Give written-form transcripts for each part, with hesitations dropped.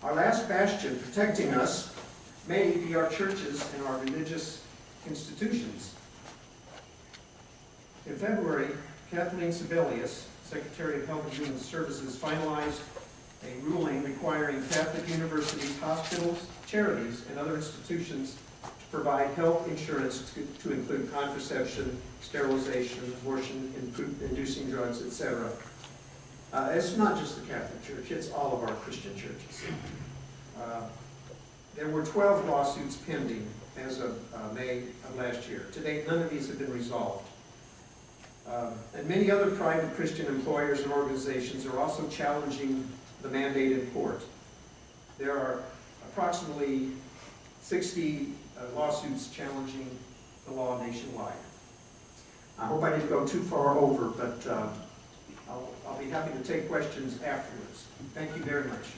Our last bastion protecting us may be our churches and our religious institutions. In February, Kathleen Sebelius, Secretary of Health and Human Services, finalized a ruling requiring Catholic universities, hospitals, charities, and other institutions to provide health insurance to include contraception, sterilization, abortion-inducing drugs, etc. It's not just the Catholic Church, it's all of our Christian churches. There were 12 lawsuits pending as of May of last year. To date, none of these have been resolved. And many other private Christian employers and organizations are also challenging the mandated port. There are approximately 60 lawsuits challenging the law nationwide. I hope I didn't go too far over, but I'll be happy to take questions afterwards. Thank you very much.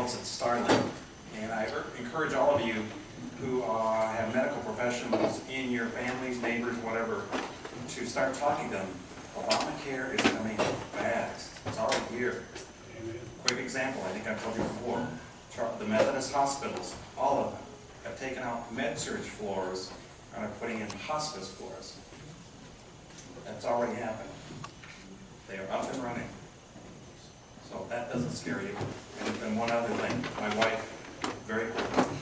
At Starling, and I encourage all of you who have medical professionals in your families, neighbors, whatever, to start talking to them. Obamacare is coming fast. It's already here. Quick example, I think I've told you before. The Methodist hospitals, all of them, have taken out med-surg floors and are putting in hospice floors. That's already happened. They are up and running. So that doesn't scare you. And one other thing, my wife, very quickly,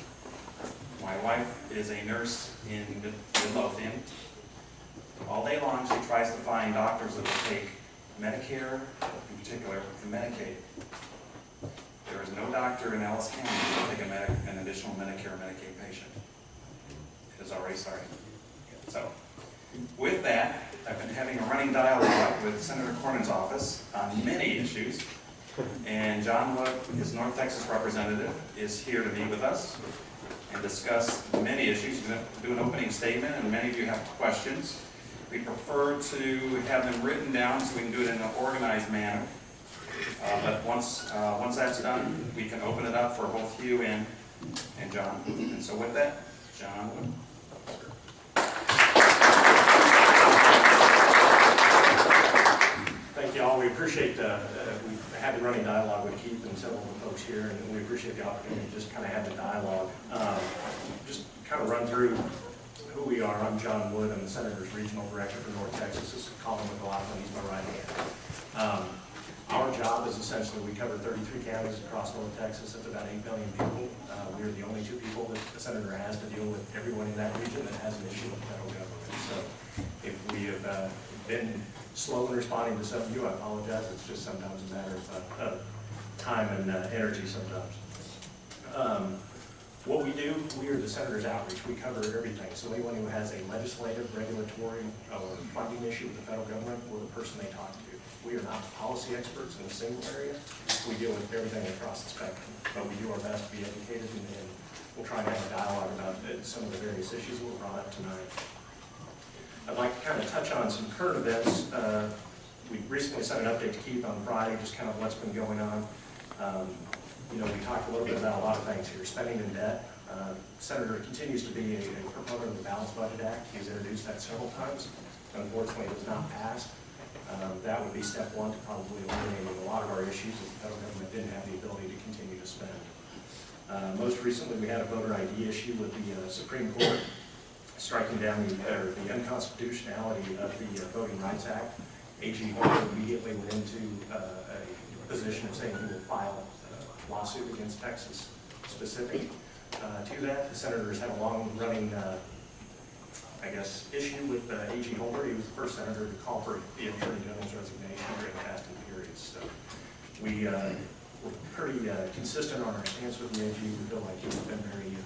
my wife is a nurse in Midlothian. All day long she tries to find doctors that will take Medicare, in particular, and Medicaid. There is no doctor in Ellis County that will take an additional Medicare or Medicaid patient. It has already started. So, with that, I've been having a running dialogue with Senator Cornyn's office on many issues. And John Wood, his North Texas representative, is here to meet with us and discuss many issues. He's going to do an opening statement, and many of you have questions. We prefer to have them written down so we can do it in an organized manner. But once that's done, we can open it up for both you and John. And so with that, John Wood. Thank you all. We appreciate we've had the running dialogue with Keith and several of the folks here, and we appreciate the opportunity to just kind of have the dialogue. Just kind of run through who we are. I'm John Wood. I'm the Senator's Regional Director for North Texas. This is Colin McLaughlin. He's my right hand. Our job is essentially we cover 33 counties across North Texas. That's about 8 million people. We're the only two people that the Senator has to deal with everyone in that region that has an issue with the federal government. So if we have been slow in responding to some of you, I apologize. It's just sometimes a matter of time and energy sometimes. What we do, we are the Senator's outreach. We cover everything. So anyone who has a legislative, regulatory, or funding issue with the federal government, we're the person they talk to. We are not policy experts in a single area. We deal with everything across the spectrum, but we do our best to be educated, and we'll try to have a dialogue about some of the various issues that were brought up tonight. I'd like to kind of touch on some current events. We recently sent an update to Keith on Friday, just kind of what's been going on. We talked a little bit about a lot of things here, spending and debt. Senator continues to be a proponent of the Balanced Budget Act. He's introduced that several times. Unfortunately, it was not passed. That would be step one to probably eliminating a lot of our issues if the federal government didn't have the ability to continue to spend. Most recently, we had a voter ID issue with the Supreme Court striking down the unconstitutionality of the Voting Rights Act. AG Holder immediately went into a position of saying he will file a lawsuit against Texas specific to that. The Senator has had a long-running issue with AG Holder. He was the first senator to call for the Attorney General's resignation during Fast and Furious. So we're pretty consistent on our stance with the AG. We feel like he's been very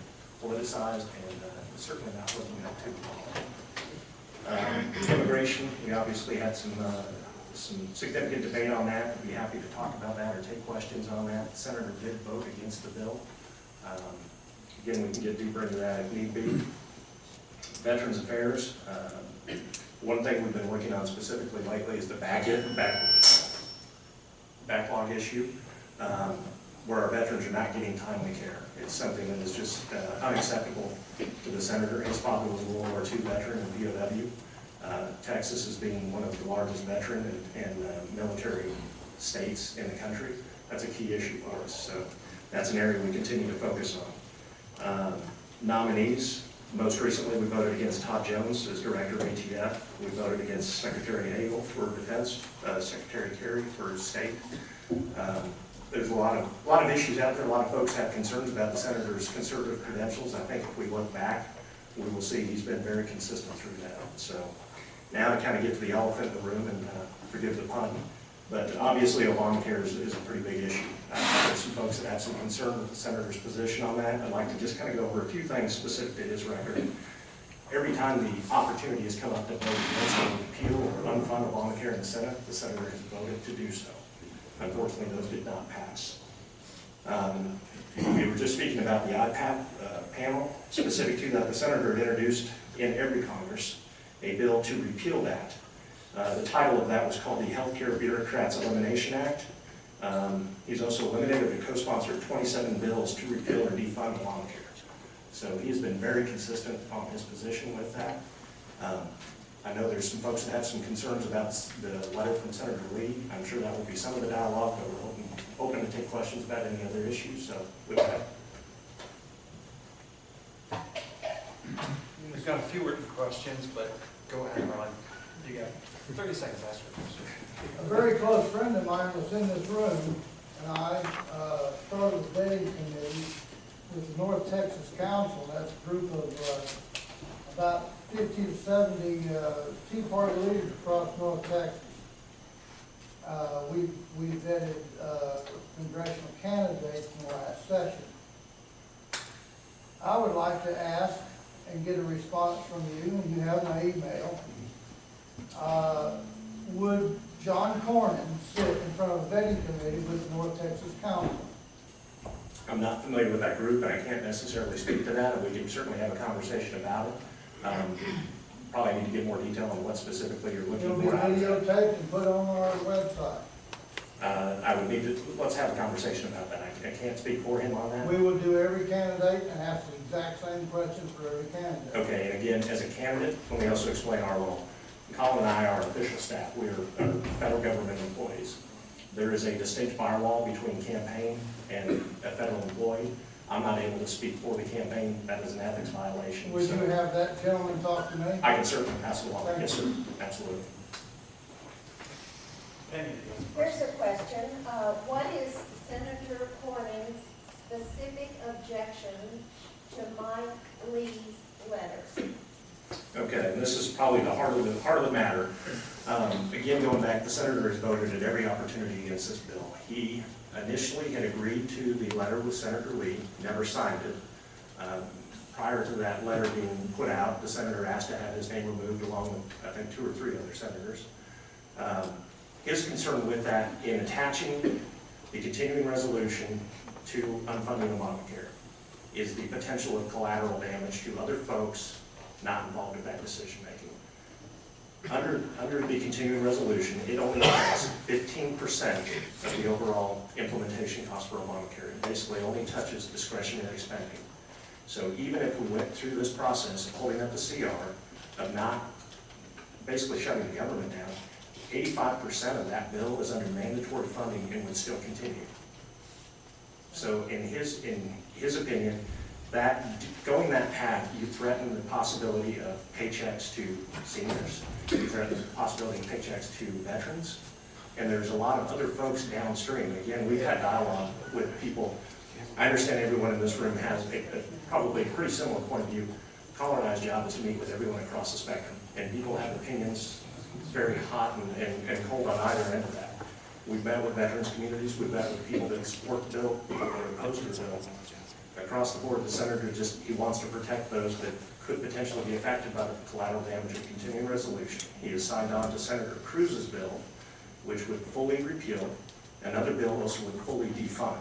politicized and certainly not looking up to immigration. We obviously had some significant debate on that. We'd be happy to talk about that or take questions on that. The Senator did vote against the bill. Again, we can get deeper into that if need be. Veterans Affairs. One thing we've been working on specifically lately is the backlog issue, where our veterans are not getting timely care. It's something that is just unacceptable to the senator. His father was a World War II veteran and POW. Texas is being one of the largest veteran and military states in the country. That's a key issue for us. So that's an area we continue to focus on. Nominees, most recently we voted against Todd Jones as Director of ATF. We voted against Secretary Hagel for Defense, Secretary Kerry for State. There's a lot of issues out there. A lot of folks have concerns about the senator's conservative credentials. I think if we look back, we will see he's been very consistent through that. So now to kind of get to the elephant in the room, and forgive the pun, but obviously Obamacare is a pretty big issue. There's some folks that have some concern with the senator's position on that. I'd like to just kind of go over a few things specific to his record. Every time the opportunity has come up to vote against or repeal or unfund Obamacare in the Senate, the senator has voted to do so. Unfortunately, those did not pass. We were just speaking about the IPAP panel. Specific to that, the senator had introduced in every Congress a bill to repeal that. The title of that was called the Healthcare Bureaucrats Elimination Act. He's also eliminated and co-sponsored 27 bills to repeal or defund Obamacare. So he has been very consistent on his position with that. I know there's some folks that have some concerns about the letter from Senator Lee. I'm sure that will be some of the dialogue, but we're open to take questions about any other issues. So with that. We've got a few written questions, but go ahead, Ron. You got 30 seconds to ask your question. A very close friend of mine was in this room, and I started a vetting committee with the North Texas Council. That's a group of about 50 to 70 Tea Party leaders across North Texas. We vetted congressional candidates in the last session. I would like to ask and get a response from you, and you have my email. Would John Cornyn sit in front of a vetting committee with the North Texas Council? I'm not familiar with that group, and I can't necessarily speak to that, and we can certainly have a conversation about it. Probably need to get more detail on what specifically you're looking It'll for. be videotaped and put on our website. I would need to, let's have a conversation about that. I can't speak for him on that. We will do every candidate and ask the exact same questions for every candidate. Okay, and again, as a candidate, let me also explain our role. Colin and I are official staff. We are federal government employees. There is a distinct firewall between campaign and a federal employee. I'm not able to speak for the campaign. That is an ethics violation. Would So you have that gentleman talk to me? I can certainly pass it along. Thank Yes, you. sir. Absolutely. Penny, Here's a question. What is Senator Cornyn's specific objection to Mike Lee's letters? Okay, and this is probably the heart of the matter. Again, going back, the senator has voted at every opportunity against this bill. He initially had agreed to the letter with Senator Lee, never signed it. Prior to that letter being put out, the senator asked to have his name removed along with, I think, 2 or 3 other senators. His concern with that in attaching the continuing resolution to unfunding Obamacare is the potential of collateral damage to other folks not involved in that decision making. Under the continuing resolution, it only has 15% of the overall implementation cost for Obamacare. It basically only touches discretionary spending. So even if we went through this process of holding up the CR, of not basically shutting the government down, 85% of that bill is under mandatory funding and would still continue. So in his opinion, that going that path, you threaten the possibility of paychecks to seniors, you threaten the possibility of paychecks to veterans, and there's a lot of other folks downstream. Again, we've had dialogue with people. I understand everyone in this room has probably a pretty similar point of view. Colin and I's job is to meet with everyone across the spectrum, and people have opinions very hot and cold on either end of that. We've met with veterans communities, we've met with people that support the bill, people that are opposed to the bill. Across the board, the senator he wants to protect those that could potentially be affected by the collateral damage of continuing resolution. He has signed on to Senator Cruz's bill, which would fully repeal. Another bill also would fully defund,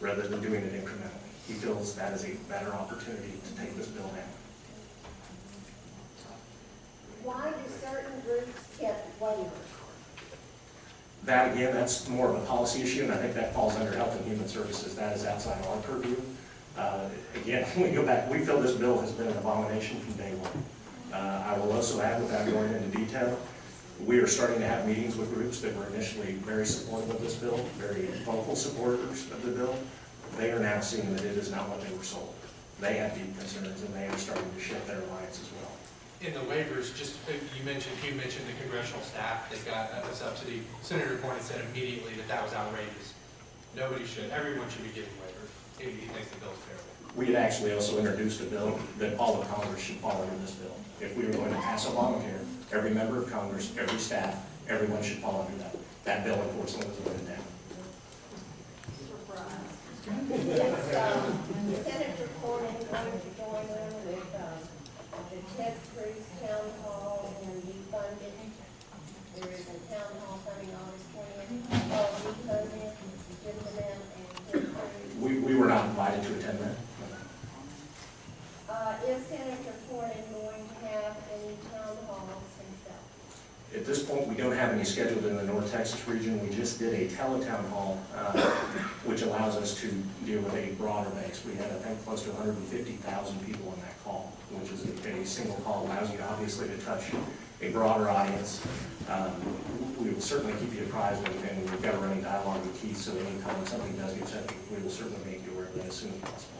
rather than doing it incrementally. He feels that is a better opportunity to take this bill down. why do certain groups get waivers? That, again, that's more of a policy issue, and I think that falls under Health and Human Services. That is outside our purview. Again, we go back, we feel this bill has been an abomination from day one. I will also add, without going into detail, we are starting to have meetings with groups that were initially very supportive of this bill, very vocal supporters of the bill. They are now seeing that it is not what they were sold. They have deep concerns, and they are starting to shift their alliance as well. In the waivers, just, you mentioned the congressional staff, they got a subsidy. Senator Cornyn said immediately that that was outrageous. Nobody should, everyone should be getting waivers. He thinks the bill's terrible. We had actually also introduced a bill that all of Congress should follow in this bill. If we were going to pass Obamacare, every member of Congress, every staff, everyone should fall under that. That bill, unfortunately, was voted down. Yes, Senator Cornyn going to join in with the Ted Cruz Town Hall and defund it. There is a town hall coming August 20th, called defund it, Jim Vanel and Ted Cruz. We were not invited to attend that. Is Senator Cornyn going to have any town halls himself? At this point, we don't have any scheduled in the North Texas region. We just did a teletown hall, which allows us to deal with a broader base. We had, I think, close to 150,000 people on that call, which is a single call, allows you obviously to touch a broader audience. We will certainly keep you apprised, and we've got a running dialogue with Keith, so anytime something does get set, we will certainly make you aware of that as soon as possible.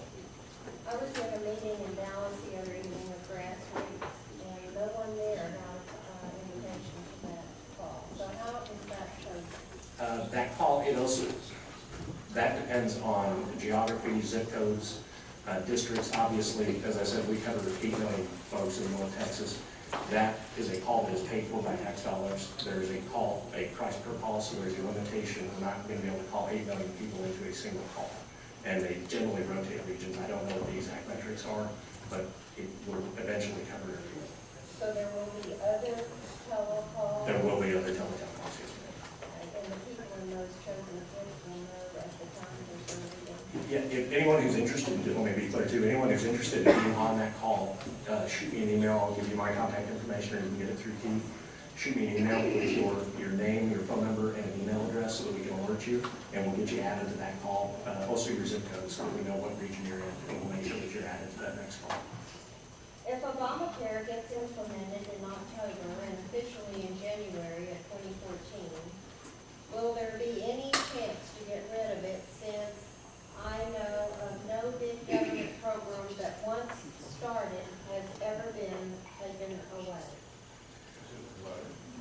I was at a meeting in Dallas the other evening with grassroots, and no one there got an invitation to that call. So how is that chosen? That call, it also, that depends on geography, zip codes, districts. Obviously, as I said, we cover 8 million folks in North Texas. That is a call that is paid for by tax dollars. There's a call, a price per call, so there's a limitation. We're not going to be able to call 8 million people into a single call. And they generally rotate regions. I don't know what the exact metrics are, but it will eventually cover everyone. So there will be other telecalls? There will be other telecom calls, yes, ma'am. And the people in those chosen groups will know at the time there's going to be. Yeah, if anyone who's interested, let me be clear too, anyone who's interested in being on that call, shoot me an email. I'll give you my contact information, or you can get it through Keith. Shoot me an email with your name, your phone number, and an email address so that we can alert you, and we'll get you added to that call. Also your zip code so that we know what region you're in, and we'll make sure that you're added to that next call. If Obamacare gets implemented in October and officially in January of 2014, will there be any chance to get rid of it, since I know of no big government program that once started has ever been taken away?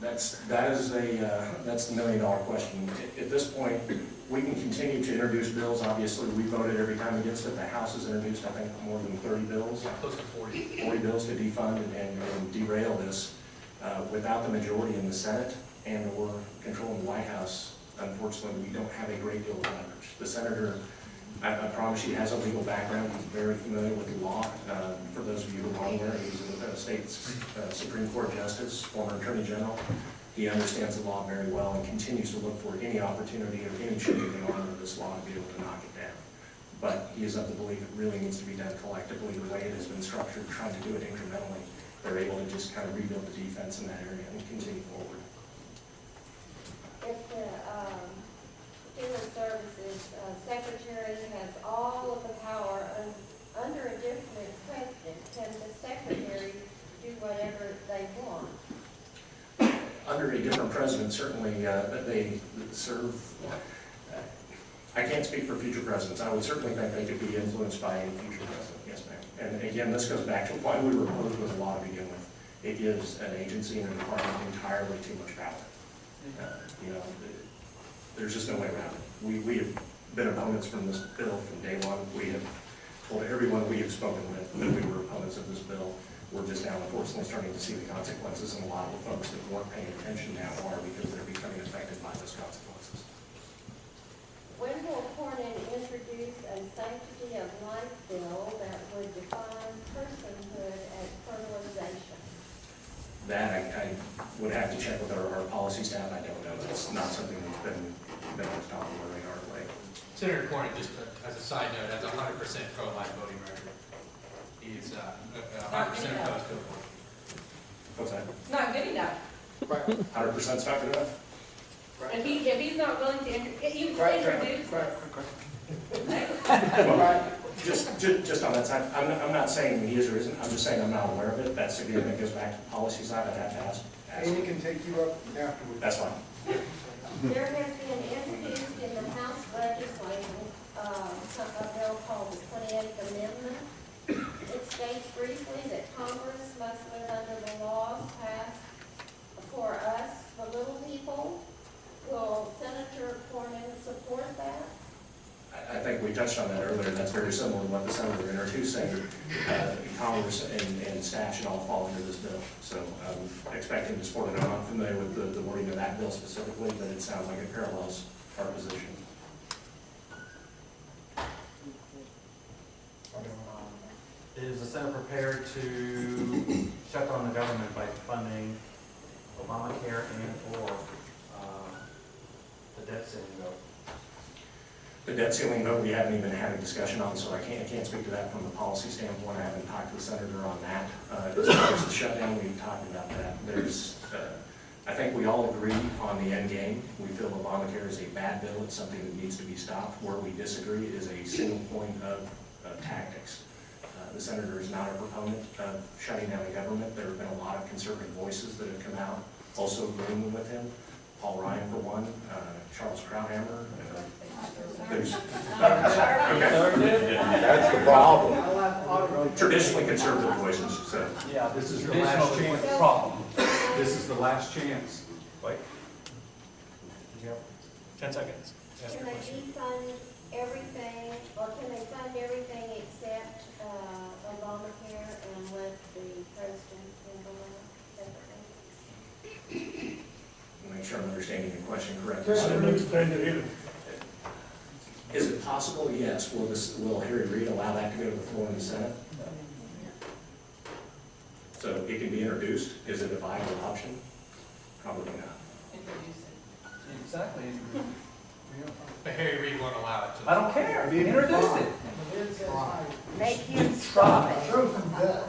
That's the $1 million question. At this point, we can continue to introduce bills. Obviously, we voted every time against it. The House has introduced, I think, more than 30 bills. Close to 40. 40 bills to defund and derail this. Without the majority in the Senate and or control in the White House, unfortunately, we don't have a great deal of leverage. The senator, I promise you, has a legal background. He's very familiar with the law. For those of you who are aware, he's a state Supreme Court Justice, former Attorney General. He understands the law very well and continues to look for any opportunity or any change in the arm of this law to be able to knock it down. But he is of the belief it really needs to be done collectively. The way it has been structured, trying to do it incrementally, they're able to just kind of rebuild the defense in that area and continue forward. If the Human Services Secretary has all of the power under a different president, can the Secretary do whatever they want? Under a different president, certainly they serve. I can't speak for future presidents. I would certainly think they could be influenced by a future president, yes, ma'am. And again, this goes back to why we were opposed with the law to begin with. It gives an agency and a department entirely too much power. There's just no way around it. We have been opponents from this bill from day one. We have told everyone we have spoken with that we were opponents of this bill. We're just now unfortunately starting to see the consequences, and a lot of the folks that weren't paying attention now are, because they're becoming affected by those consequences. When will Cornyn introduce a sanctity of life bill that would define personhood as fertilization? That I would have to check with our policy staff. I don't know. That's not something that's been on the top of the radar lately. Senator Cornyn, just as a side note, has 100% pro-life voting record. He's 100% opposed to abortion. What's that? It's not good enough. 100% not good enough? If he's not willing to, you Right, introduce right, this. Well, just on that side, I'm not saying he is or isn't, I'm just saying I'm not aware of it. That's, again, that goes back to the policy side, I'd have to ask. Amy can take you up afterwards. That's fine. There has been introduced in the House legislation, a bill called the 28th Amendment. It states briefly that Congress must live under the laws passed for us, the little people. Will Senator Cornyn support that? I think we touched on that earlier, that's very similar to what the senator introduced, saying Congress and staff should all fall under this bill. So I'm expecting to support it. I'm not familiar with the wording of that bill specifically, but it sounds like it parallels our position. Is the Senate prepared to shut down the government by funding Obamacare and/or the debt ceiling bill? The debt ceiling vote, we haven't even had a discussion on, so I can't speak to that from the policy standpoint. I haven't talked to the senator on that. As far as the shutdown, we've talked about that. I think we all agree on the end game. We feel Obamacare is a bad bill. It's something that needs to be stopped. Where we disagree is a single point of tactics. The senator is not a proponent of shutting down the government. There have been a lot of conservative voices that have come out also agreeing with him. Paul Ryan, for one, Charles Krauthammer. That's the problem. Traditionally conservative voices, so. Yeah, this is the last chance problem. This is the last chance. Wait. 10 seconds. Ask Can your they question. defund everything, or can they fund everything except Obamacare and let the president implement everything? Make sure I'm understanding your question correctly. Yes, So, is it possible? Yes. Will Harry Reid allow that to go to the floor in the Senate? So it can be introduced. Is it a viable option? Probably not. Introduce it. Exactly. But Harry Reid won't allow it to. I don't care. Introduce it. Make him stop it. Show some debt.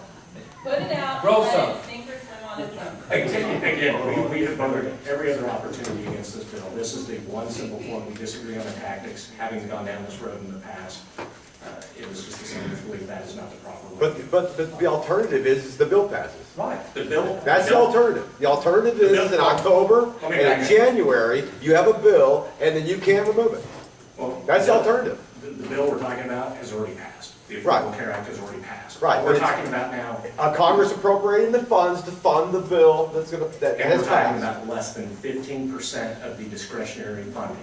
Put it out, Grow let some. it sink or swim on its own. Again, we have voted every other opportunity against this bill. This is the one simple point. We disagree on the tactics. Having gone down this road in the past, it was just the senator's belief that is not the proper way. But the alternative is the bill passes. Right. The bill. That's the alternative. The alternative is in October Let me and back in up. January, you have a bill and then you can't remove it. Well, That's the alternative. The bill we're talking about has already passed. The Right. Affordable Care Act has already passed. Right, What but we're it's- talking about now, Congress appropriating the funds to fund the bill that and has we're talking passed. about less than 15% of the discretionary funding.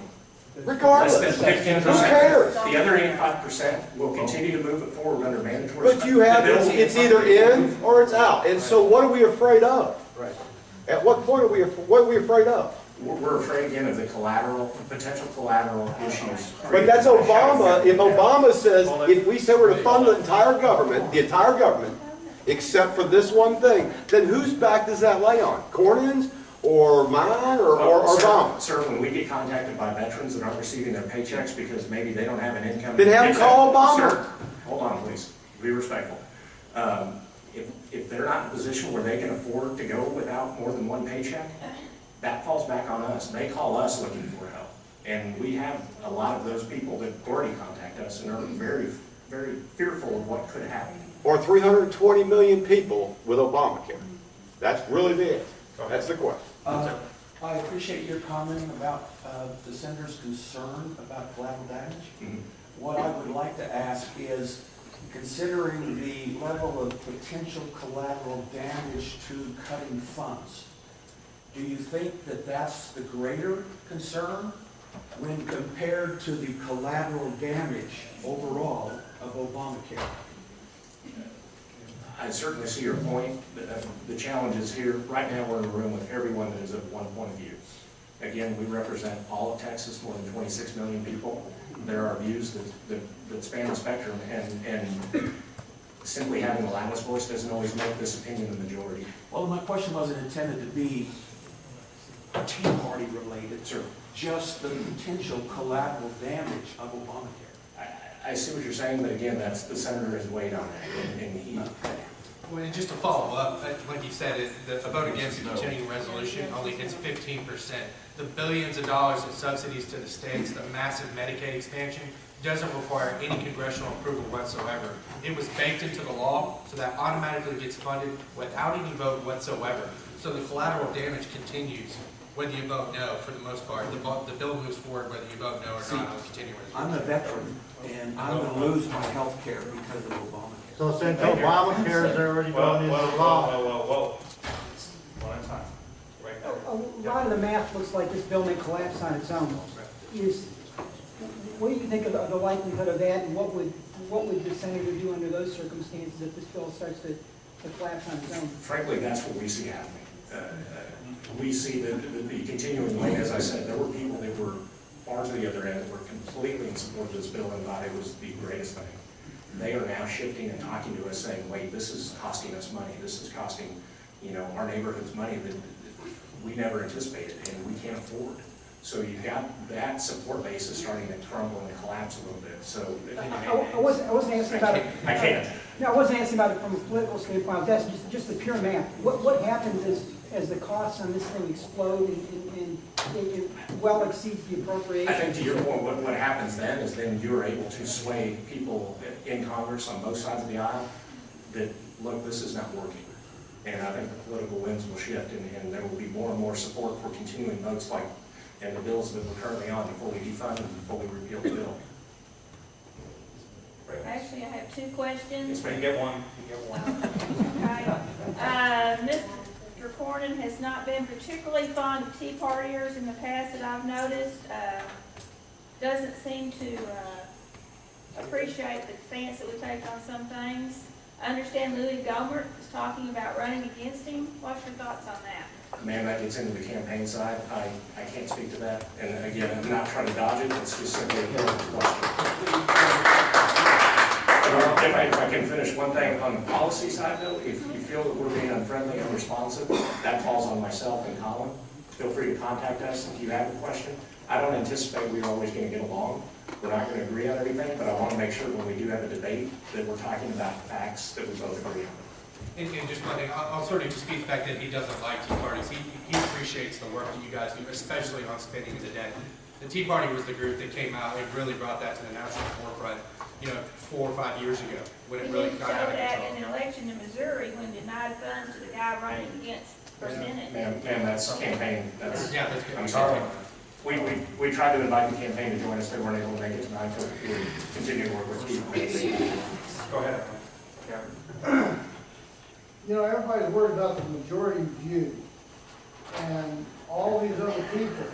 Regardless, Less than 15%. who cares? The other 85% will continue to move it forward under mandatory. But you have, The bill- it's either in or it's out. And so what are we afraid of? Right. At what point what are we afraid of? We're afraid again of the potential collateral issues. But that's Obama. If Obama says, if we say we're to fund the entire government, except for this one thing, then whose back does that lay on? Cornyn's or mine or Obama's? Sir, when we get contacted by veterans that aren't receiving their paychecks because maybe they don't have an income. Then have them call Obama. Sir, hold on, please. Be respectful. If they're not in a position where they can afford to go without more than one paycheck, that falls back on us. They call us looking for help. And we have a lot of those people that already contact us and are very, very fearful of what could happen. Or 320 million people with Obamacare? That's really the answer. That's the question. I appreciate your comment about the senator's concern about collateral damage. Mhm. What I would like to ask is, considering the level of potential collateral damage to cutting funds, do you think that that's the greater concern when compared to the collateral damage overall of Obamacare? I certainly see your point. The challenge is here, right now, we're in a room with everyone that is of one point of view. Again, we represent all of Texas, more than 26 million people. There are views that span the spectrum, and simply having a loudest voice doesn't always make this opinion the majority. Well, my question wasn't intended to be Tea Party related. Sir, Just the potential collateral damage of Obamacare. I see what you're saying, but again, that's the senator has weighed on that, and he, Well, and just to follow up, like you said, a vote against the continuing resolution only hits 15%. The billions of dollars in subsidies to the states, the massive Medicaid expansion, doesn't require any congressional approval whatsoever. It was baked into the law, so that automatically gets funded without any vote whatsoever. So the collateral damage continues whether you vote no, for the most part. The bill moves forward whether you vote no or not on the continuing resolution. I'm a veteran, and I'm gonna lose my health care because of Obamacare. So since Obamacare is already going into law. Whoa. One at a time. Right there. A lot of the math looks like this building collapsed on its own. What do you think of the likelihood of that, and what would the senator do under those circumstances if this bill starts to collapse on its own? Frankly, that's what we see happening. We see the continuing way, as I said, there were people that were far to the other end that were completely in support of this bill and thought it was the greatest thing. They are now shifting and talking to us saying, wait, this is costing us money. This is costing, our neighborhoods money that we never anticipated and we can't afford. So you've got that support base is starting to crumble and collapse a little bit. So I wasn't asking about it. I can't. No, I wasn't asking about it from a political standpoint. I was asking just the pure math. What happens as the costs on this thing explode and it well exceeds the appropriation? I think to your point, what happens then is then you're able to sway people in Congress on both sides of the aisle that, look, this is not working. And I think the political winds will shift and there will be more and more support for continuing votes like, and the bills that we're currently on to fully defund and fully repeal the bill. Actually, I have two questions. Yes, ma'am, get one. Okay. Mr. Cornyn has not been particularly fond of Tea Partiers in the past that I've noticed. Doesn't seem to appreciate the stance that we take on some things. I understand Louis Gohmert is talking about running against him. What's your thoughts on that? Man, that gets into the campaign side. I can't speak to that. And again, I'm not trying to dodge it, it's just simply a question. If I can finish one thing, on the policy side though, if you feel that we're being unfriendly and unresponsive, that falls on myself and Colin. Feel free to contact us if you have a question. I don't anticipate we're always going to get along. We're not going to agree on everything, but I want to make sure when we do have a debate that we're talking about facts that we both agree on. And just one thing, I'll sort of dispute the fact that he doesn't like Tea Parties. He appreciates the work that you guys do, especially on spending the debt. The Tea Party was the group that came out and really brought that to the national forefront, 4 or 5 years ago, when it We really did got show out of that control. in the election in Missouri when denied funds to the guy running against for Senate. Ma'am, that's campaign. Yeah, that's good. I'm sorry. We tried to invite the campaign to join us. They weren't able to make it tonight, but we continue to work with you. Go ahead. Everybody's worried about the majority view and all these other people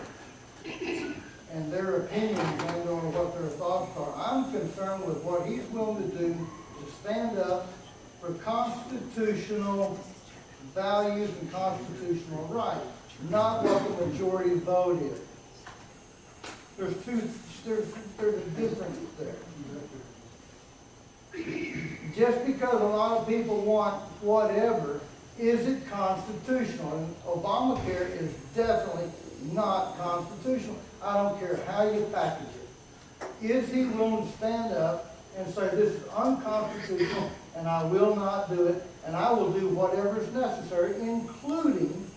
and their opinions and on what their thoughts are. I'm concerned with what he's willing to do to stand up for constitutional values and constitutional rights, not what the majority vote is. There's a difference there. Just because a lot of people want whatever, is it constitutional? And Obamacare is definitely not constitutional. I don't care how you package it. Is he willing to stand up and say this is unconstitutional and I will not do it and I will do whatever is necessary, including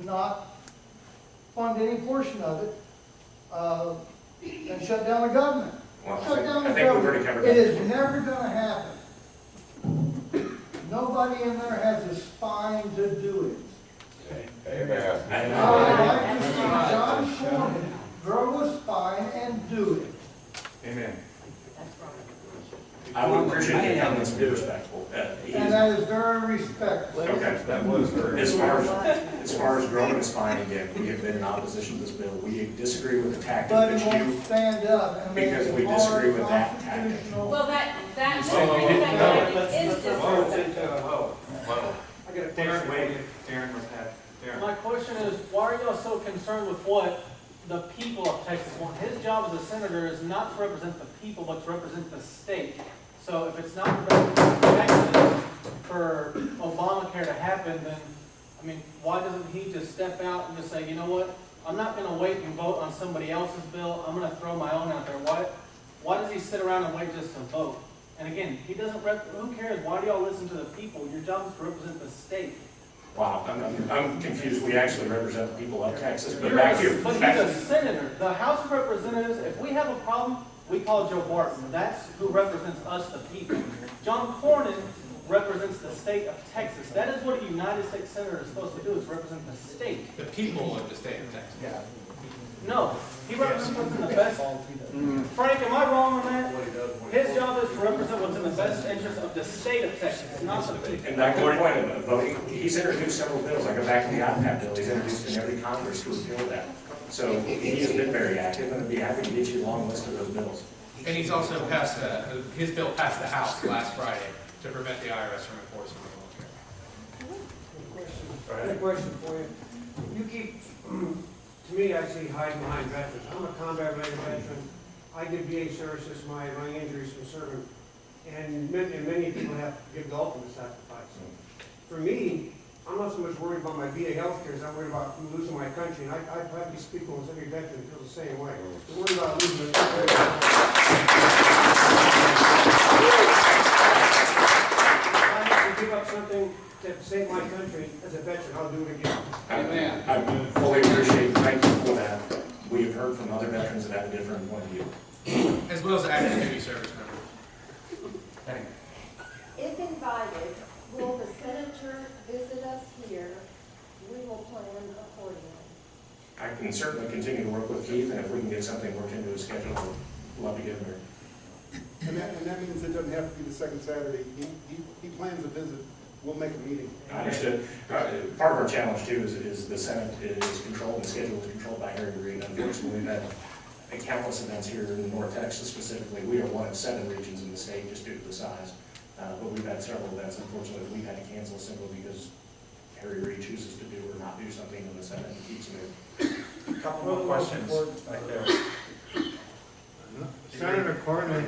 not fund any portion of it, and shut down the government. Well, Shut down I the think we've already government. covered It that. is never gonna happen. Nobody in there has the spine to do it. I would like to see John Cornyn grow a spine and do it. Amen. I would appreciate the comments and be respectful. And that is very respectful. Okay, that was very. As far as growing a spine again, we have been in opposition to this bill. We disagree with the tactic But he that you, won't stand up and make because it we disagree hard with that tactic. constitutional. Well, that is this. Whoa. I got a Darren, question. wait. Darren was that. Darren. My question is, why are y'all so concerned with what the people of Texas want? His job as a senator is not to represent the people, but to represent the state. So if it's not representing Texas for Obamacare to happen, then, why doesn't he just step out and just say, you know what? I'm not gonna wait and vote on somebody else's bill. I'm gonna throw my own out there. Why does he sit around and wait just to vote? And again, he doesn't who cares? Why do y'all listen to the people? Your job is to represent the state. Wow, I'm confused. We actually represent the people of Texas, but But back to he's a senator. The House of Representatives, if we have a problem, we call Joe Barton. That's who represents us, the people. John Cornyn represents the state of Texas. That is what a United States Senator is supposed to do, is represent the state. The people of the state of Texas. Yeah. No, he represents what's in the best. Frank, am I wrong on that? His job is to represent what's in the best interest of the state of Texas, not the people. And back to the point of voting, he's introduced several bills. I go back to the iPad bill. He's introduced in every Congress to repeal that. So he has been very active, and I'd be happy to get you a long list of those bills. And he's also passed, his bill passed the House last Friday to prevent the IRS from enforcing the I have a question for you. You keep, to me, I see hiding behind veterans. I'm a combat related veteran. I did VA services, my injuries from serving, and many people have to give the ultimate sacrifice. For me, I'm not so much worried about my VA health care as I'm worried about losing my country, and I probably speak with every veteran feels the same way. I'm worried about losing my country. If I have to give up something to save my country as a veteran, I'll do it again. Amen. I fully appreciate, thank you for that. We have heard from other veterans that have a different point of view. As well as active duty service members. If invited, will the senator visit us here? We will plan accordingly. I can certainly continue to work with Keith, and if we can get something worked into his schedule, I'd love to get him there. And that means it doesn't have to be the second Saturday. He plans a visit. We'll make a meeting. I understood. Part of our challenge too is the Senate is controlled, and the schedule is controlled by Harry Reid. Unfortunately, we've had countless events here in North Texas specifically. We are one of 7 regions in the state just due to the size. But we've had several events, unfortunately, that we've had to cancel simply because Harry Reid chooses to do or not do something in the Senate and keeps moving. A couple more questions right there. Senator Cornyn,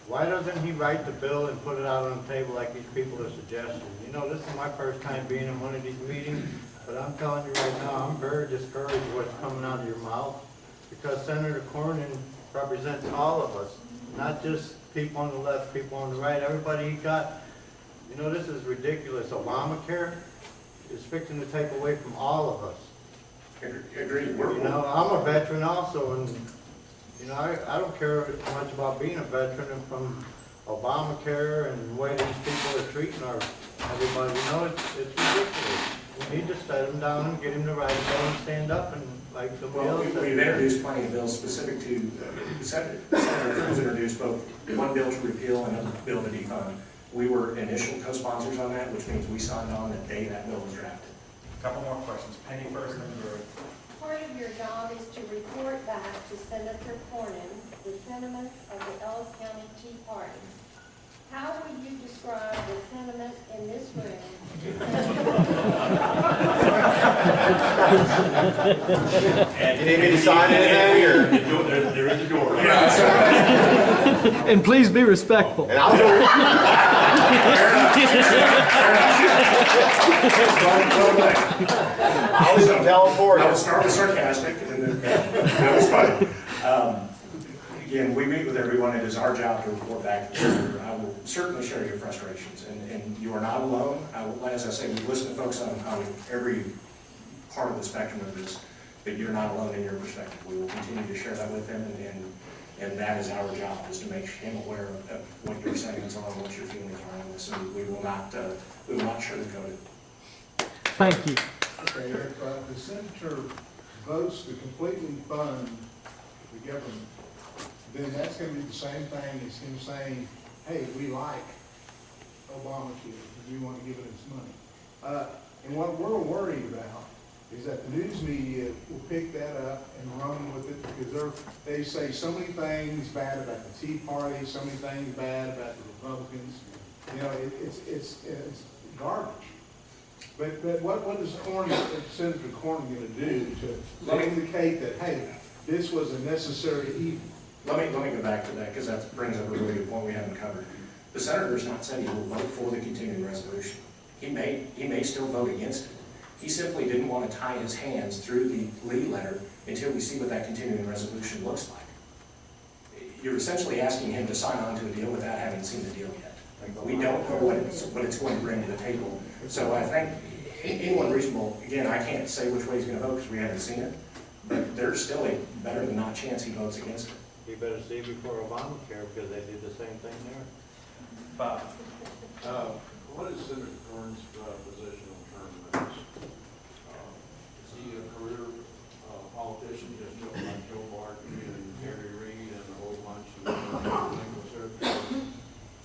why doesn't he write the bill and put it out on the table like these people are suggesting? You know, this is my first time being in one of these meetings, but I'm telling you right now, I'm very discouraged with what's coming out of your mouth, because Senator Cornyn represents all of us, not just people on the left, people on the right, everybody he got. You know, this is ridiculous. Obamacare is fixing to take away from all of us. Agreed. You know, I'm a veteran also, and you know, I don't care much about being a veteran, and from Obamacare and the way these people are treating everybody, you know, it's ridiculous. We need to set him down and get him to write a bill and stand up and like somebody Well, else said. we've introduced plenty of bills specific to, Senator Cruz introduced both one bill to repeal and a bill to defund. We were initial co-sponsors on that, which means we signed on the day that bill was drafted. A couple more questions. Penny first, and then Gary. Part of your job is to report back to Senator Cornyn the sentiments of the Ellis County Tea Party. How would you describe the sentiment in this room? You need me to sign anything, or? There is a door. And please be respectful. And I'll go. I was gonna tell him for I you. will start with sarcastic, and then, that was funny. Again, we meet with everyone. It is our job to report back to you. I will certainly share your frustrations, and you are not alone. As I say, we listen to folks on every part of the spectrum of this, but you're not alone in your perspective. We will continue to share that with him, and that is our job, is to make him aware of what your sentiments are and what your feelings are on this, and we will not sugarcoat it. Thank you. Okay, if the senator votes to completely fund the government, then that's gonna be the same thing as him saying, hey, we like Obamacare, we want to give it its money. And what we're worried about is that the news media will pick that up and run with it, because they say so many things bad about the Tea Party, so many things bad about the Republicans. You know, it's garbage. But what is Senator Cornyn going to do to indicate that, hey, this was a necessary evil? Let me go back to that, because that brings up a really good point we haven't covered. The senator's not said he will vote for the continuing resolution. He may still vote against it. He simply didn't want to tie his hands through the Lee letter until we see what that continuing resolution looks like. you're essentially asking him to sign on to a deal without having seen the deal yet. We don't know what it's going to bring to the table. So I think anyone reasonable, again, I can't say which way he's going to vote because we haven't seen it, but there's still a better than not chance he votes against it. You better see before Obamacare, because they did the same thing there. Bob? What is Senator Corn's position on term limits? Is he a career politician, just like Joe Barton and Harry Reid and a whole bunch of people?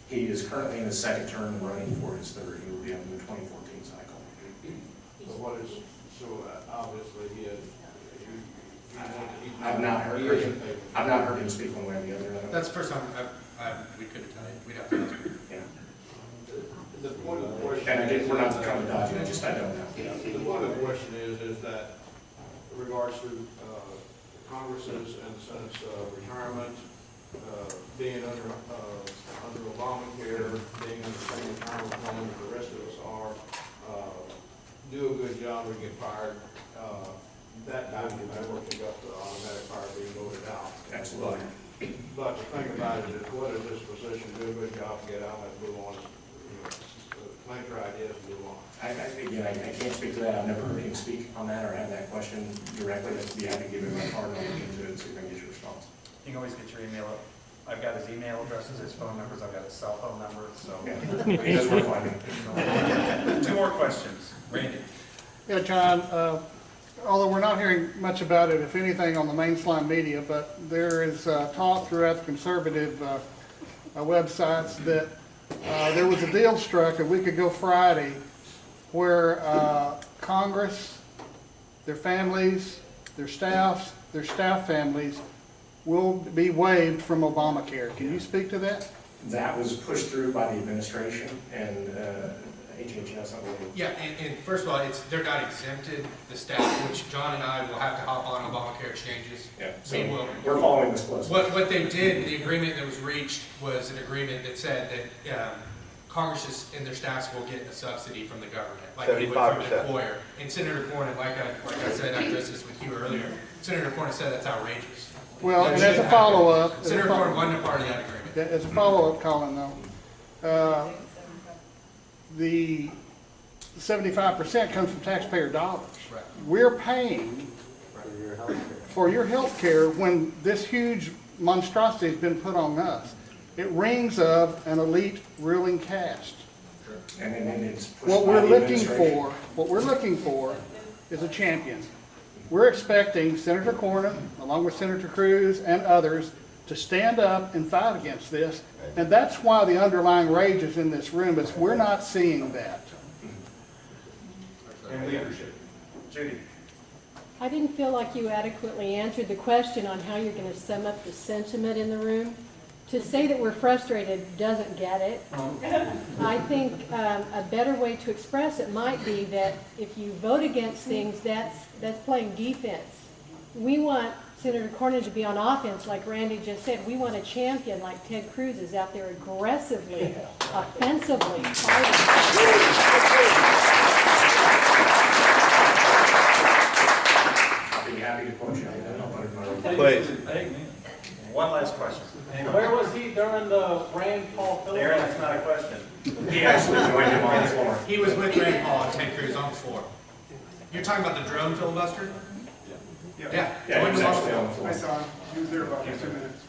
He is currently in his second term and running for his third. He will be on the 2014 cycle. So what is, obviously he has, I've not heard him speak one way or the other. That's the first time we couldn't tell you. We'd have to ask him. Yeah. the point of the question. And again, we're not trying to dodge it, just I don't know. The point of the question is that in regards to Congress's and the Senate's retirement, being under Obamacare, being under the same retirement plan that the rest of us are, do a good job or get fired, that time you might work pick up the automatic fire being voted out. Absolutely. But the thing about it is, what is this position, do a good job, get out, let's move on, plant your ideas and move on. I can't speak to that. I've never heard him speak on that or have that question directly. I'd be happy to give him a card and I'll look into it and see if I can get your response. You can always get your email. I've got his email addresses, his phone numbers, I've got his cell phone number, so. Yeah, he does work finding. Two more questions. Randy? Yeah, John, although we're not hearing much about it, if anything, on the mainstream media, but there is talk throughout the conservative websites that there was a deal struck a week ago Friday where Congress, their families, their staff families will be waived from Obamacare. Can you speak to that? That was pushed through by the administration and HHS, I believe. Yeah, and first of all, they're not exempted, the staff, which John and I will have to hop on Obamacare exchanges. Yeah, so We will. we're following this closely. What they did, the agreement that was reached was an agreement that said that Congress and their staffs will get a subsidy from the government, like they would from an 75%. employer. And Senator Cornyn, like I said, I addressed this with you earlier, Senator Cornyn said that's outrageous. Well, and as a follow-up, Senator Cornyn wasn't a part of that agreement. as a follow-up, Colin, though, the 75% comes from taxpayer dollars. Right. We're paying for your health care when this huge monstrosity has been put on us. It rings of an elite ruling caste. And it's pushed What by we're the looking for is a champion. We're expecting Senator Cornyn, along with Senator Cruz and others, to stand up and fight against this. And that's why the underlying rage is in this room, is we're not seeing that. And leadership. Judy? I didn't feel like you adequately answered the question on how you're going to sum up the sentiment in the room. To say that we're frustrated doesn't get it. I think a better way to express it might be that if you vote against things, that's playing defense. We want Senator Cornyn to be on offense, like Randy just said. We want a champion like Ted Cruz is out there aggressively, offensively fighting. I'd be happy to quote you on that. I'll put it in my report. Please. One last question. Where was he during the Rand Paul Darren, filibuster? that's not a question. He actually joined him on the floor. He was with Rand Paul and Ted Cruz on the floor. You're talking about the drone filibuster? Yeah. Yeah, he was actually on the floor. saw him. He was there about 2 minutes.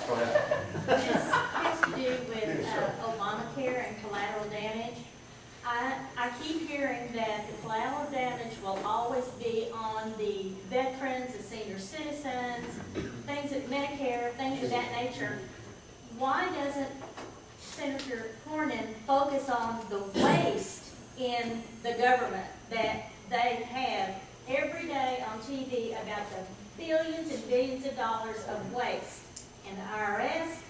Go ahead. This has to do with Obamacare and collateral damage. I keep hearing that the collateral damage will always be on the veterans, the senior citizens, things at Medicare, things of that nature. Why doesn't Senator Cornyn focus on the waste in the government that they have every day on TV about the billions and billions of dollars of waste in the IRS,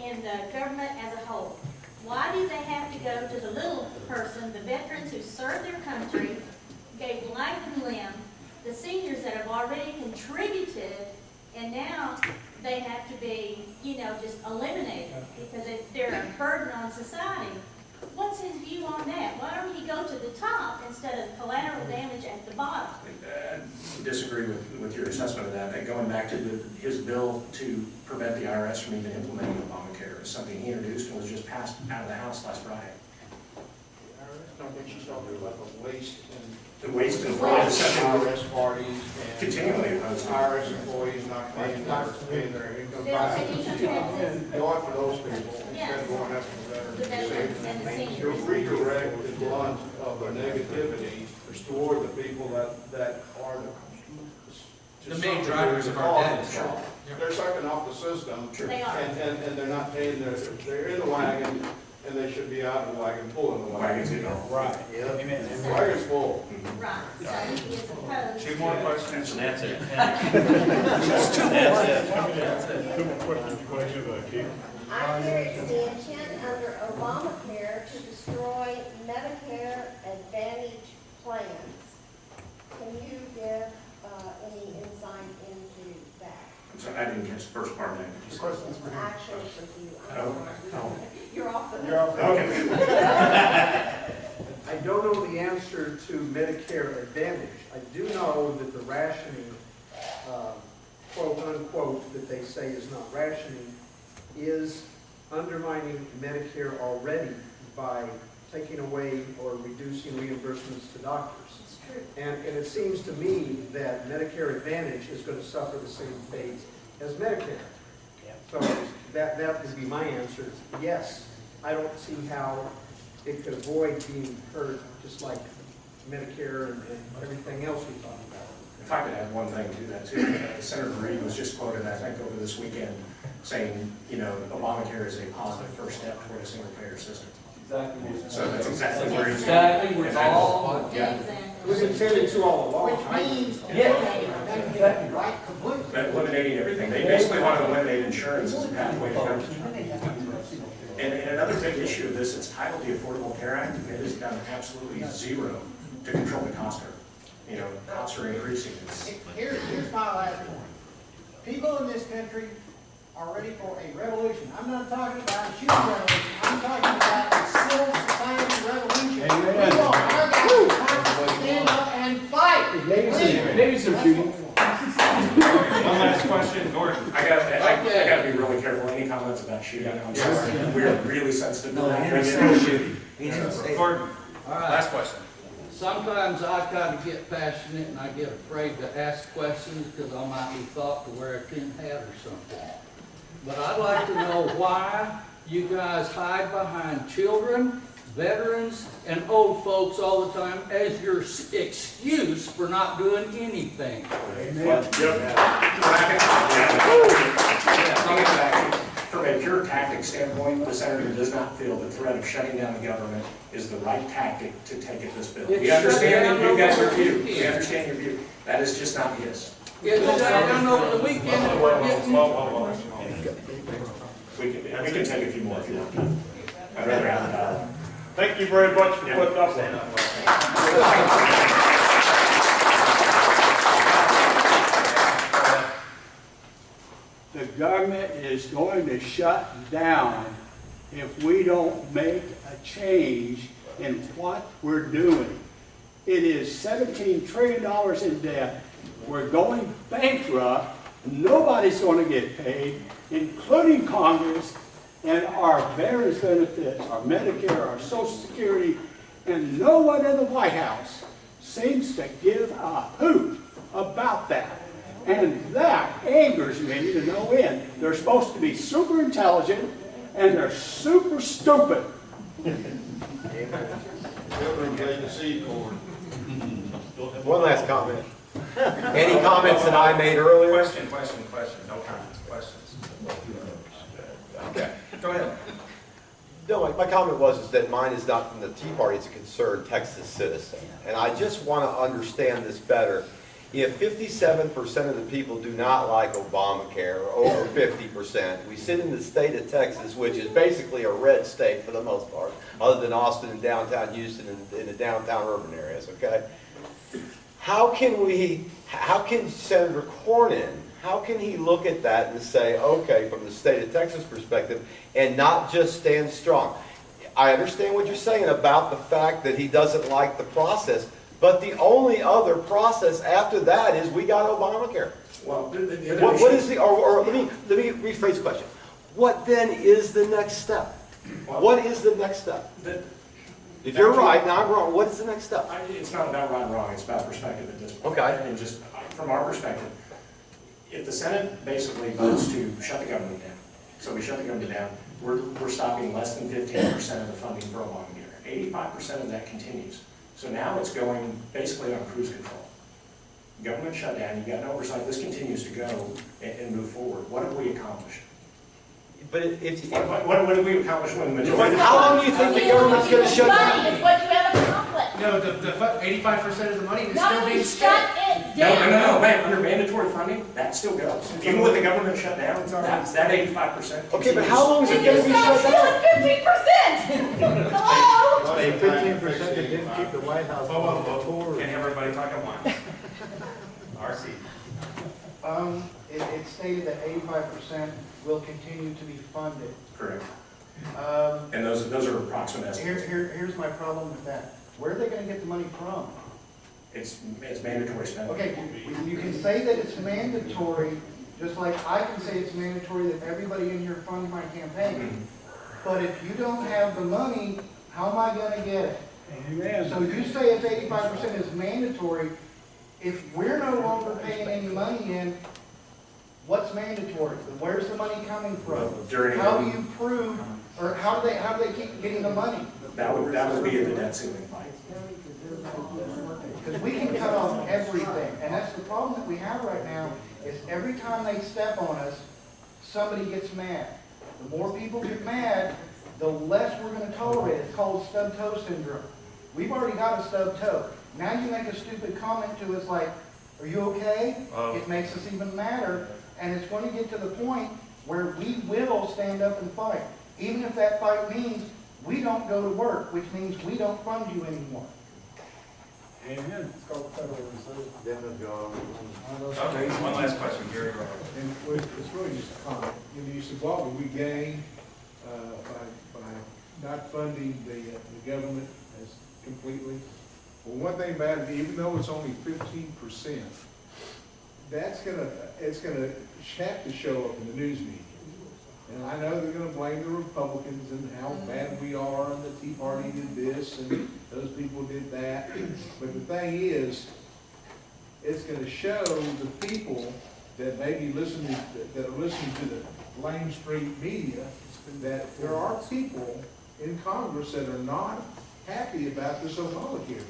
in the government as a whole? Why do they have to go to the little person, the veterans who served their country, gave life and limb, the seniors that have already contributed, and now they have to be, just eliminated because they're a burden on society? What's his view on that? Why don't he go to the top instead of collateral damage at the bottom? I disagree with with your assessment of that, and going back to his bill to prevent the IRS from even implementing Obamacare is something he introduced and was just passed out of the House last Friday. I think she's talking about the waste and. The waste and fraud is something IRS parties and. continually opposed to. IRS employees not paying their income tax. Go after those people instead of going after the veterans. You redirect the blunt of the negativity toward the people that are The main drivers of our debt. Sure. They're sucking off the system. They are. And they're not paying they're in the wagon, and they should be out in the wagon, pulling the wagon. Wagons, you know. Right, yeah. And the wagon's full. Right, so he is opposed. Two more questions, and that's it. I hear it's the intent under Obamacare to destroy Medicare Advantage plans. Can you give any insight into that? So I didn't catch the first part of that. Actually, for you. Oh. You're off the. Okay. I don't know the answer to Medicare Advantage. I do know that the rationing, quote unquote, that they say is not rationing, is undermining Medicare already by taking away or reducing reimbursements to doctors. And it seems to me that Medicare Advantage is going to suffer the same fate as Medicare. So that would be my answer. Yes, I don't see how it could avoid being hurt just like Medicare and everything else we talked about. If I could add one thing to that too, Senator Reid was just quoted, I think, over this weekend, saying, Obamacare is a positive first step toward a single-payer system. Exactly. So that's exactly where he's. Exactly, we're all. Yeah. It was intended to all along. Which means, Exactly. right, completely. But eliminating everything. They basically want to eliminate insurance as a pathway to coverage. And another big issue of this, it's titled the Affordable Care Act, and it has done absolutely zero to control the cost curve. Costs are increasing. Here's my last point. People in this country are ready for a revolution. I'm not talking about a shooting revolution. I'm talking about a civil society revolution. Amen. We want our guys to stand up and fight. Maybe some shooting. One last question, Gordon. I gotta be really careful. Any comments about shooting? I'm sorry. We're really sensitive to that. Gordon, last question. Sometimes I kind of get passionate and I get afraid to ask questions because I might be thought to wear a tin hat or something. But I'd like to know why you guys hide behind children, veterans, and old folks all the time as your excuse for not doing anything. From a pure tactic standpoint, the senator does not feel the threat of shutting down the government is the right tactic to take at this bill. We understand that you've got your view. We understand your view. That is just not his. It's shut down over the weekend and we're getting. We can take a few more if you want. I'd rather have the dialogue. Thank you very much for putting up with that. The government is going to shut down if we don't make a change in what we're doing. It is $17 trillion in debt. We're going bankrupt. Nobody's going to get paid, including Congress, and our veterans benefits, our Medicare, our Social Security, and no one in the White House seems to give a hoot about that. And that angers me to no end. They're supposed to be super intelligent, and they're super stupid. Children pay the seed corn. One last comment. Any comments that I made earlier? Question. No comments, questions. Okay. Go ahead. No, my comment is that mine is not from the Tea Party, it's a concerned Texas citizen. And I just want to understand this better. If 57% of the people do not like Obamacare, or over 50%, we sit in the state of Texas, which is basically a red state for the most part, other than Austin and downtown Houston and in the downtown urban areas, okay? How can Senator Cornyn, how can he look at that and say, okay, from the state of Texas perspective, and not just stand strong? I understand what you're saying about the fact that he doesn't like the process, But the only other process after that is we got Obamacare. Well, the other What issue- is the, or let me rephrase the question. What then is the next step? What is the next step? If you're right and I'm wrong, what is the next step? It's not about right and wrong, it's about perspective at this point. Okay. And just from our perspective, if the Senate basically votes to shut the government down, so we shut the government down, we're stopping less than 15% of the funding for Obamacare. 85% of that continues. So now it's going basically on cruise control. Government shutdown, you've got no oversight, this continues to go and move forward. What have we accomplished? But if What have we accomplished when the majority? how long do you think the government's going to shut down? Money is what you have accomplished. No, the 85% of the money is No, still being you spent. shut it No, down. no, man, under mandatory funding, that still goes. Even with the government shut down, that 85%. Okay, but how long is it Then going you to be stop shut down? stealing 15%. Hello? Hey, 15% that didn't keep the White House on the tour. Can everybody talk at once? RC. It's stated that 85% will continue to be funded. Correct. Um, And those are approximate estimates. Here's my problem with that. Where are they gonna get the money from? It's mandatory spending. Okay, you can say that it's mandatory, just like I can say it's mandatory that everybody in here fund my campaign. But if you don't have the money, how am I gonna get it? So you say it's 85% is mandatory. If we're no longer paying any money in, what's mandatory? Where's the money coming from? How do you prove, or how do they keep getting the money? That would be at the debt ceiling fight. Because we can cut off everything, and that's the problem that we have right now, is every time they step on us, somebody gets mad. The more people get mad, the less we're gonna tolerate. It's called stub toe syndrome. We've already got a stub toe. Now you make a stupid comment to us like, are you okay? It makes us even madder, and it's going to get to the point where we will stand up and fight. Even if that fight means we don't go to work, which means we don't fund you anymore. Amen. It's called the Federal Reserve. Them have gone. Okay, one last question, Gary. And it's really just a comment. You said, what would we gain by not funding the government as completely? Well, one thing about it, even though it's only 15%, it's gonna have to show up in the news media. And I know they're gonna blame the Republicans and how bad we are, and the Tea Party did this, and those people did that. But the thing is, it's gonna show the people that maybe that are listening to the mainstream media, that there are people in Congress that are not happy about this Obamacare thing.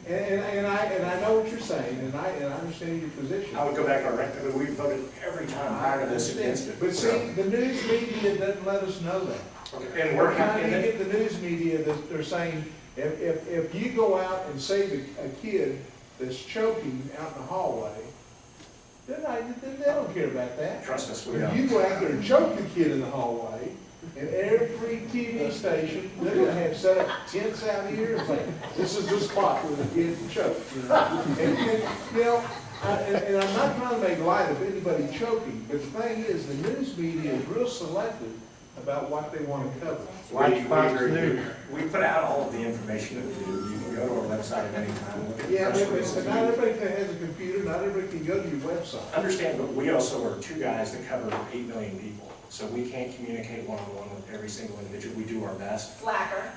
And I know what you're saying, and I understand your position. I would go back to our record, we voted every time prior to this against it. But see, the news media doesn't let us know that. And we're Every time happy you that, get the news media, they're saying, if you go out and save a kid that's choking out in the hallway, they don't care about that. trust us, we If don't. you go out there and choke the kid in the hallway, and every TV station, they're gonna have set up tents out here and say, this is the spot where the kid choked, you know? And you know, and I'm not trying to make light of anybody choking, but the thing is, the news media is real selective about what they want to cover. We put out all of the information that we do. You can go to our website at any time. and look at the Yeah, press but releases. not everybody has a computer, not everybody can go to your website. Understand, but we also are two guys that cover 8 million people. So we can't communicate one-on-one with every single individual. We do our best. Slacker.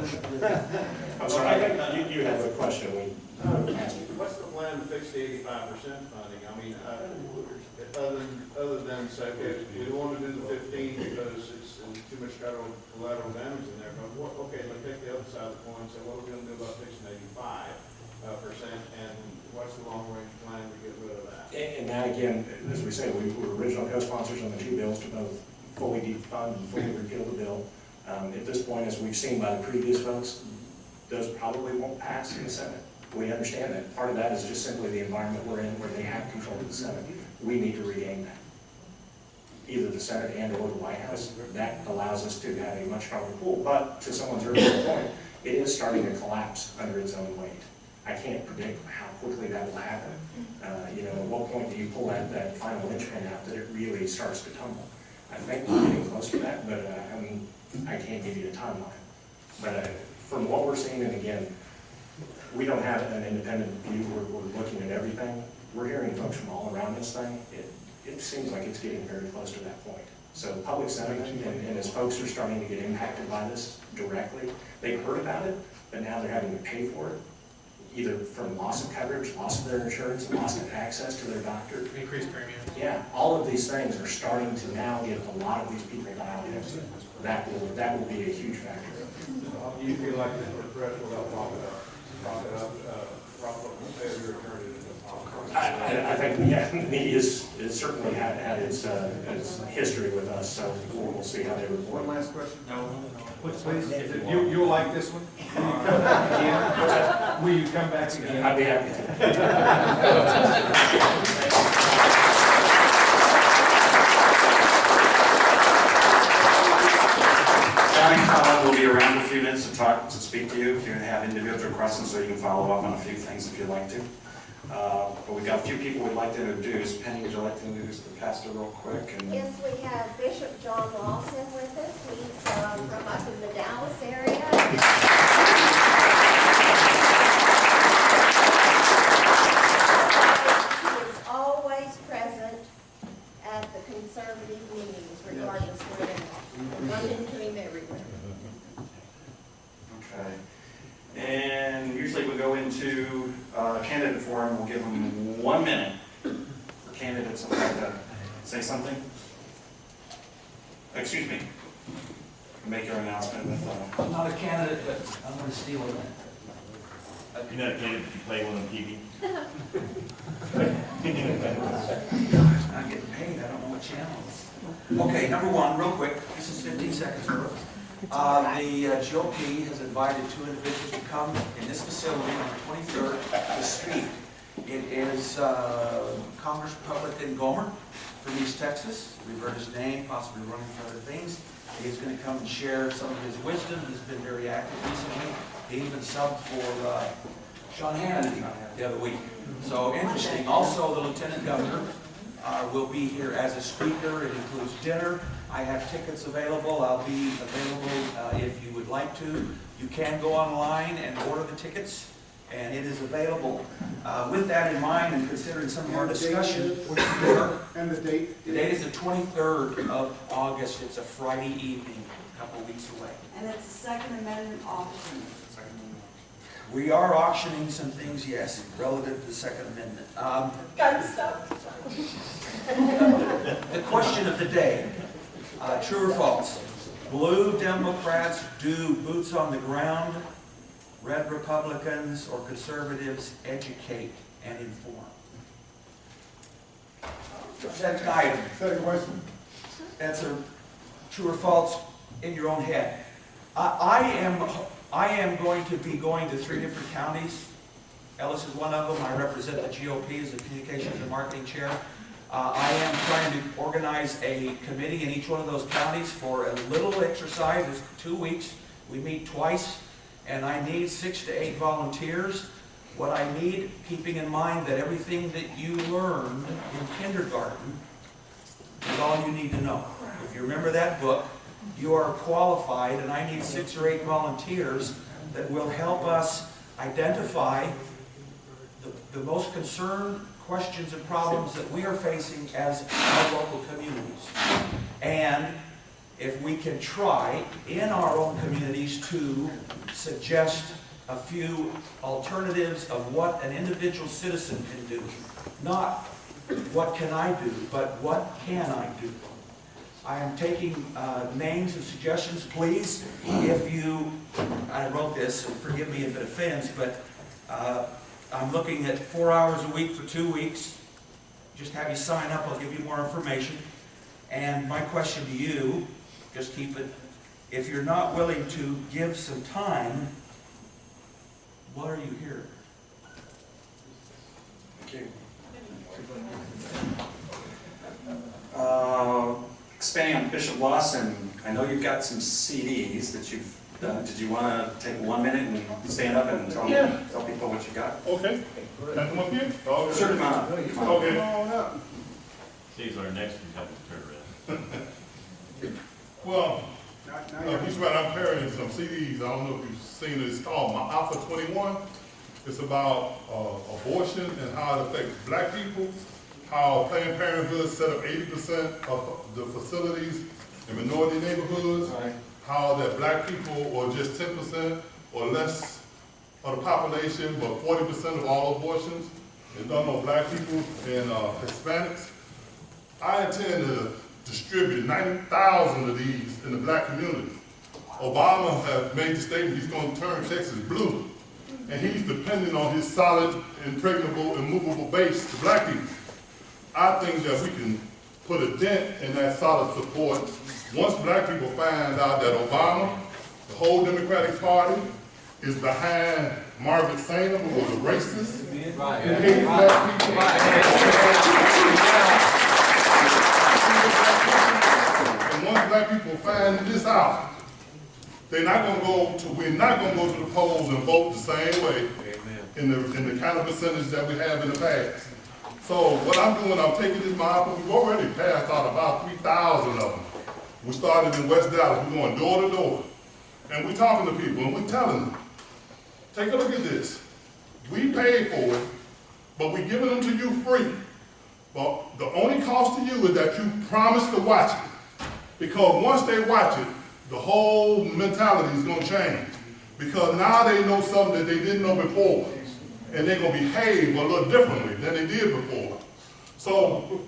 I'm sorry, you have a question. We asked you. What's the plan to fix the 85% funding? I mean, other than say, okay, we don't want to do the 15 because it's too much collateral damage in there, but okay, let's take the other side of the coin and say, what are we going to do about fixing 85%, and what's the long-range plan to get rid of that? And that again, as we say, we were original co-sponsors on the two bills to both fully defund and fully repeal the bill. At this point, as we've seen by the previous votes, those probably won't pass in the Senate. We understand that. Part of that is just simply the environment we're in where they have control of the Senate. We need to regain that. Either the Senate and or the White House. That allows us to have a much stronger pool. But to someone's earlier point, it is starting to collapse under its own weight. I can't predict how quickly that will happen. At what point do you pull that final linchpin out that it really starts to tumble? I think we're getting close to that, but I mean, I can't give you a timeline. But from what we're seeing, and again, we don't have an independent view, we're looking at everything. We're hearing folks from all around this thing. It seems like it's getting very close to that point. So public sentiment, and as folks are starting to get impacted by this directly, they've heard about it, but now they're having to pay for it, either from loss of coverage, loss of their insurance, loss of access to their doctor. Increased premium. Yeah, all of these things are starting to now get a lot of these people dialed in. That will be a huge factor. Do you feel like this refresh will help prop it up, your attorney? I think, yeah, he is certainly had its history with us, so we'll see how they report. One last question? No. Please, you'll like this one? Will you come back again? I'd be happy to. Colin will be around in a few minutes to speak to you if you have individual questions, so you can follow up on a few things if you'd like to. But we've got a few people we'd like to introduce. Penny, would you like to introduce the pastor real quick? And Yes, we have Bishop John Lawson with us. He's from up in the Dallas area. He is always present at the conservative meetings, regardless where they are. Run into him everywhere. Okay. And usually we go into candidate forum. We'll give them 1 minute for candidates that like to say something. Excuse me. Make your announcement with. I'm not a candidate, but I'm going to steal it. You're not a candidate, you play one on TV. I'm getting paid, I don't know what channel it is. Okay, number one, real quick, this is 15 seconds worth. The GOP has invited 2 individuals to come in this facility on the 23rd to speak. It is Congress Republican Gomer from East Texas. We've heard his name, possibly running for other things. He's going to come and share some of his wisdom. He's been very active recently. He even subbed for Sean Hannity the other week. So interesting. Also, the Lieutenant Governor will be here as a speaker. It includes dinner. I have tickets available. I'll be available if you would like to. You can go online and order the tickets, and it is available. With that in mind, and considering some of our discussion, And the date? the date is the 23rd of August. It's a Friday evening, a couple weeks away. And it's a Second Amendment auction. We are auctioning some things, yes, relative to the Second Amendment. Gun stuff. The question of the day, true or false? Blue Democrats do boots on the ground, red Republicans or conservatives educate and inform. Second item. Second question. Answer true or false in your own head. I am going to be going to 3 different counties. Ellis is one of them. I represent the GOP as the Communications and Marketing Chair. I am trying to organize a committee in each one of those counties for a little exercise. It's 2 weeks. We meet twice, and I need 6 to 8 volunteers. What I need, keeping in mind that everything that you learned in kindergarten is all you need to know. If you remember that book, you are qualified, and I need 6 or 8 volunteers that will help us identify the most concerned questions and problems that we are facing as our local communities. And if we can try in our own communities to suggest a few alternatives of what an individual citizen can do. Not what can I do, but what can I do. I am taking names and suggestions. Please, if you, I wrote this, and forgive me if it offends, but I'm looking at 4 hours a week for 2 weeks. Just have you sign up, I'll give you more information. And my question to you, just keep it, if you're not willing to give some time, what are you here? Thank you. Expanding on Bishop Lawson, I know you've got some CDs that you've done. Did you want to take 1 minute and stand up and tell people what you got? Okay. Can I come up here? Sure, come on up. Okay. Come on up. He's our next competitor. Well, he's right, I'm carrying some CDs, I don't know if you've seen it, it's called My Alpha 21. It's about abortion and how it affects black people, how Planned Parenthood set up 80% of the facilities in minority neighborhoods, how that black people are just 10% or less of the population, but 40% of all abortions is done on black people and Hispanics. I intend to distribute 90,000 of these in the black community. Obama has made the statement he's going to turn Texas blue, and he's depending on his solid, impregnable, immovable base to black people. I think that we can put a dent in that solid support once black people find out that Obama, the whole Democratic Party, is behind Margaret Sanger, who was a racist, who hated black people. And once black people find this out, we're not going to go to the polls and vote the same way in the kind of percentage that we have in the past. So what I'm doing, I'm taking this model. We've already passed out about 3,000 of them. We started in West Dallas. We're going door to door. And we're talking to people and we're telling them, take a look at this. We paid for it, but we're giving them to you free. But the only cost to you is that you promise to watch it. Because once they watch it, the whole mentality is going to change. Because now they know something that they didn't know before. And they're going to behave a little differently than they did before. So,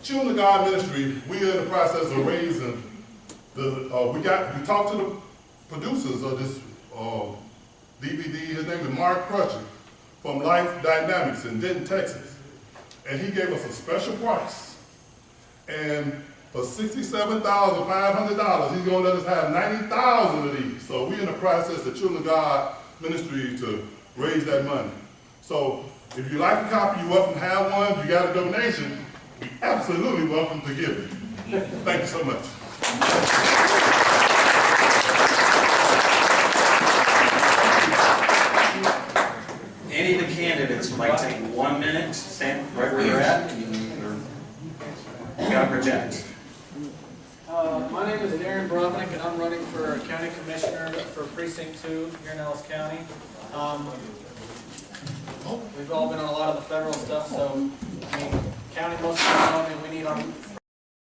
Children of God Ministry, we are in the process of raising we talked to the producers of this DVD. His name is Mark Crutcher from Life Dynamics in Denton, Texas. And he gave us a special price. And for $67,500, he's going to let us have 90,000 of these. So we're in the process of Children of God Ministry to raise that money. So if you like a copy, you're welcome to have one. If you got a donation, you're absolutely welcome to give it. Thank you so much. Any of the candidates might take 1 minute, stand right where you're at, and you got to project. My name is Darren Bromnick, and I'm running for County Commissioner for Precinct 2 here in Ellis County. We've all been on a lot of the federal stuff, so